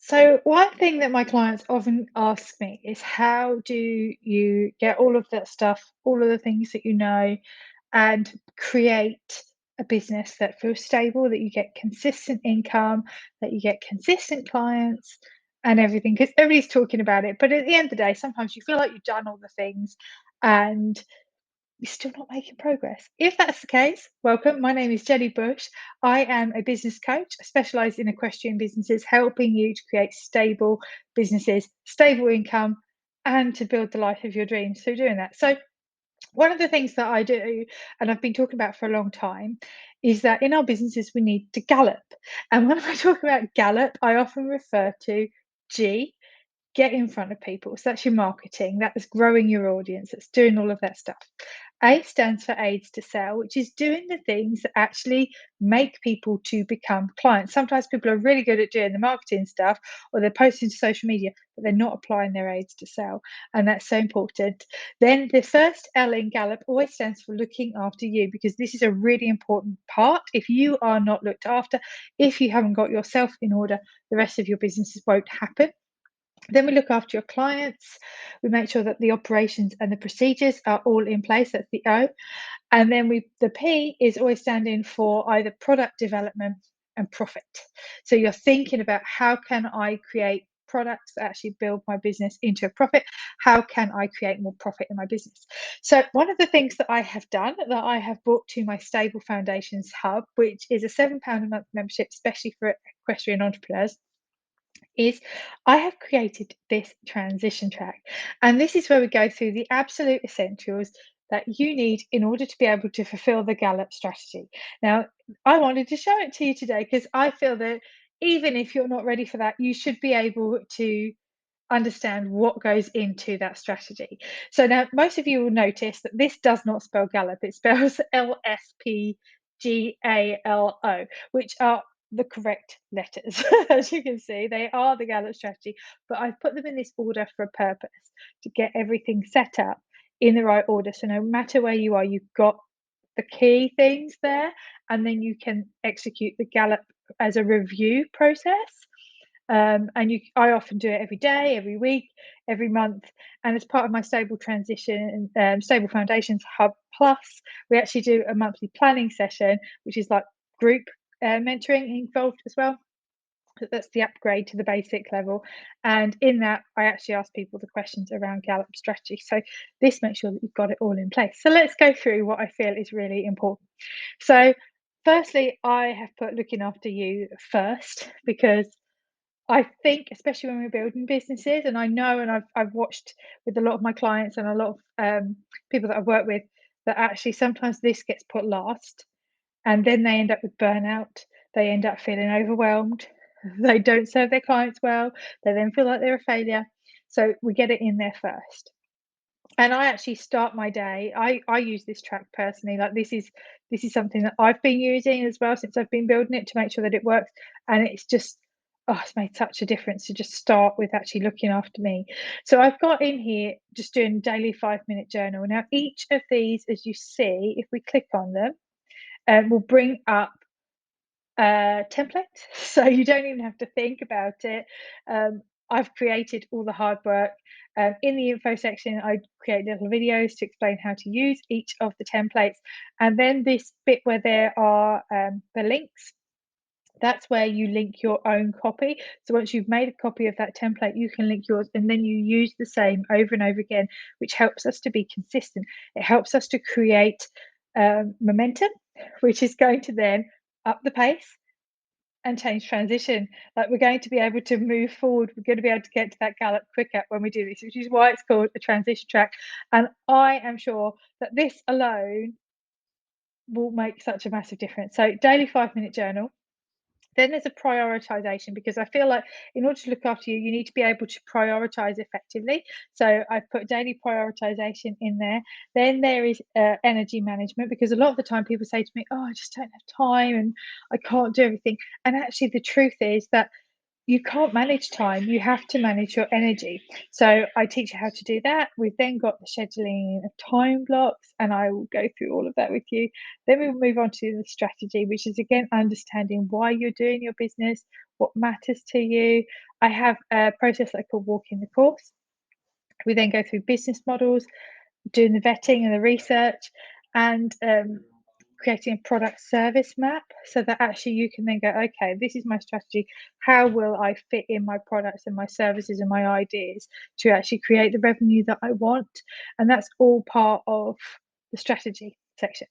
So, one thing that my clients often ask me is how do you get all of that stuff, all of the things that you know, and create a business that feels stable, that you get consistent income, that you get consistent clients, and everything? Because everybody's talking about it. But at the end of the day, sometimes you feel like you've done all the things and you're still not making progress. If that's the case, welcome. My name is Jenny Bush. I am a business coach. I specialize in equestrian businesses, helping you to create stable businesses, stable income, and to build the life of your dreams through doing that. So, one of the things that I do, and I've been talking about for a long time, is that in our businesses we need to gallop. And when I talk about gallop, I often refer to G, get in front of people. So that's your marketing, that's growing your audience, that's doing all of that stuff. A stands for aids to sell, which is doing the things that actually make people to become clients. Sometimes people are really good at doing the marketing stuff or they're posting to social media, but they're not applying their aids to sell. And that's so important. Then the first L in Gallup always stands for looking after you, because this is a really important part. If you are not looked after, if you haven't got yourself in order, the rest of your businesses won't happen. Then we look after your clients. We make sure that the operations and the procedures are all in place. That's the O. And then the P is always standing for either product development and profit. So you're thinking about how can I create products that actually build my business into a profit? How can I create more profit in my business? So one of the things that I have done, that I have brought to my Stable Foundations Hub, which is a £7 a month membership, especially for equestrian entrepreneurs, is I have created this transition track. And this is where we go through the absolute essentials that you need in order to be able to fulfill the Gallup strategy. Now, I wanted to show it to you today because I feel that even if you're not ready for that, you should be able to understand what goes into that strategy. So now most of you will notice that this does not spell Gallup, it spells LSPGALO, which are the correct letters. As you can see, they are the Gallup strategy, but I've put them in this order for a purpose, to get everything set up in the right order. So no matter where you are, you've got the key things there, and then you can execute the Gallup as a review process. I often do it every day, every week, every month, and as part of my Stable Foundations Hub Plus, we actually do a monthly planning session, which is like group mentoring involved as well. So that's the upgrade to the basic level, and in that, I actually ask people the questions around Gallup strategy. So this makes sure that you've got it all in place. So let's go through what I feel is really important. So, firstly, I have put looking after you first, because I think, especially when we're building businesses, and I know, and I've watched with a lot of my clients and a lot of people that I've worked with, that actually sometimes this gets put last, and then they end up with burnout. They end up feeling overwhelmed. They don't serve their clients well. They then feel like they're a failure. So we get it in there first. And I actually start my day. I use this track personally. Like this is something that I've been using as well since I've been building it, to make sure that it works. And it's just, oh, it's made such a difference to just start with actually looking after me. So I've got in here just doing daily 5-minute journal. Now each of these, as you see, if we click on them, will bring up template, so you don't even have to think about it. I've created all the hard work. In the info section, I create little videos to explain how to use each of the templates. And then this bit where there are the links, that's where you link your own copy. So once you've made a copy of that template, you can link yours, and then you use the same over and over again, which helps us to be consistent. It helps us to create momentum, which is going to then up the pace and change transition. Like, we're going to be able to move forward. We're going to be able to get to that gallop quicker when we do this, which is why it's called a transition track. And I am sure that this alone will make such a massive difference. So daily 5-minute journal. Then there's a prioritization, because I feel like in order to look after you, you need to be able to prioritize effectively. So I've put daily prioritization in there. Then there is energy management, because a lot of the time people say to me, oh, I just don't have time and I can't do everything. And actually, the truth is that you can't manage time, you have to manage your energy. So I teach you how to do that. We've then got the scheduling of time blocks, and I will go through all of that with you. Then we'll move on to the strategy, which is again understanding why you're doing your business, what matters to you. I have a process I call walking the course. We then go through business models, doing the vetting and the research, and creating a product service map so that actually you can then go, okay, this is my strategy. How will I fit in my products and my services and my ideas to actually create the revenue that I want? And that's all part of the strategy section.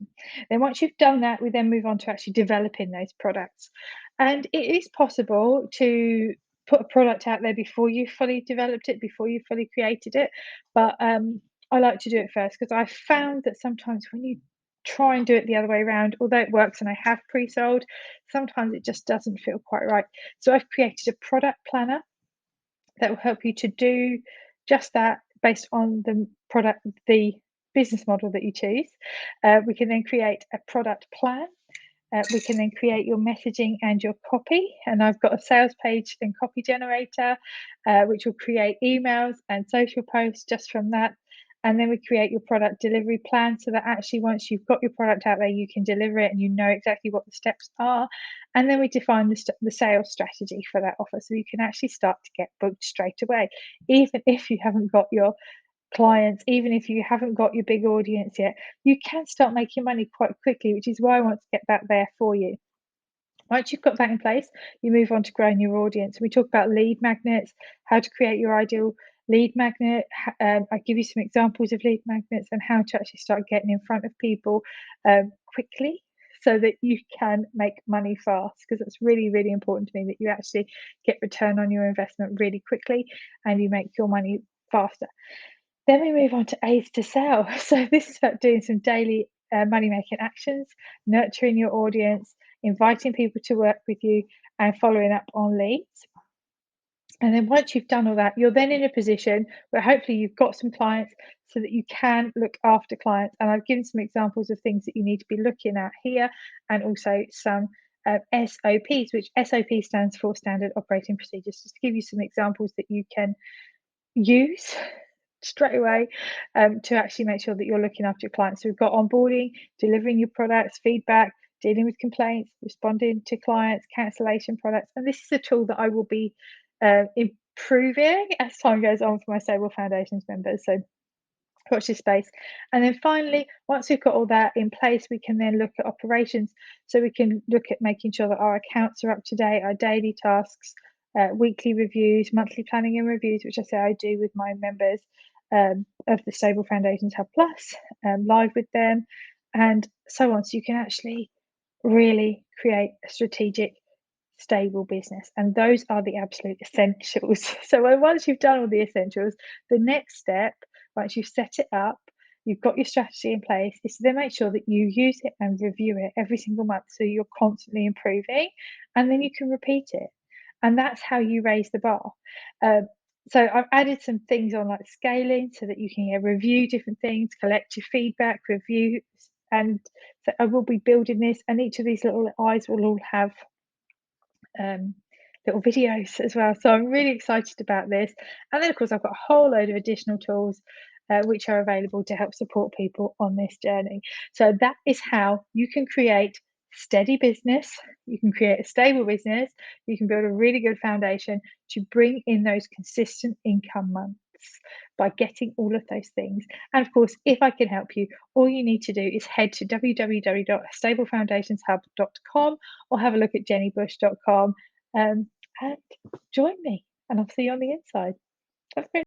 Then once you've done that, we then move on to actually developing those products. And it is possible to put a product out there before you fully developed it, before you fully created it. But I like to do it first because I found that sometimes when you try and do it the other way around, although it works and I have pre-sold, sometimes it just doesn't feel quite right. So I've created a product planner that will help you to do just that based on the product, the business model that you choose. We can then create a product plan. We can then create your messaging and your copy. And I've got a sales page and copy generator, which will create emails and social posts just from that. And then we create your product delivery plan so that actually once you've got your product out there, you can deliver it and you know exactly what the steps are. And then we define the sales strategy for that offer so you can actually start to get booked straight away, even if you haven't got your clients, even if you haven't got your big audience yet, you can start making money quite quickly, which is why I want to get that there for you. Once you've got that in place, you move on to growing your audience. We talk about lead magnets, how to create your ideal lead magnet. I give you some examples of lead magnets and how to actually start getting in front of people quickly so that you can make money fast, because it's really, really important to me that you actually get return on your investment really quickly and you make your money faster. Then we move on to aids to sell. So this is about doing some daily money making actions, nurturing your audience, inviting people to work with you, and following up on leads. And then once you've done all that, you're then in a position where hopefully you've got some clients so that you can look after clients. And I've given some examples of things that you need to be looking at here, and also some SOPs, which SOP stands for Standard Operating Procedures, just to give you some examples that you can use straight away to actually make sure that you're looking after your clients. So we've got onboarding, delivering your products, feedback, dealing with complaints, responding to clients, cancellation products. And this is a tool that I will be improving as time goes on for my Stable Foundations members. So watch this space. And then finally, once we've got all that in place, we can then look at operations. So we can look at making sure that our accounts are up to date, our daily tasks, weekly reviews, monthly planning and reviews, which I say I do with my members of the Stable Foundations Hub Plus, live with them, and so on. So you can actually really create a strategic, stable business. And those are the absolute essentials. So once you've done all the essentials, the next step, once you've set it up, you've got your strategy in place, is to then make sure that you use it and review it every single month so you're constantly improving, and then you can repeat it. And that's how you raise the bar. So I've added some things on like scaling so that you can review different things, collect your feedback, review. And so I will be building this, and each of these little eyes will all have little videos as well. So I'm really excited about this. And then, of course, I've got a whole load of additional tools which are available to help support people on this journey. So that is how you can create steady business, you can create a stable business, you can build a really good foundation to bring in those consistent income months by getting all of those things. And of course, if I can help you, all you need to do is head to www.stablefoundationshub.com or have a look at jennybush.com and join me, and I'll see you on the inside. That's great.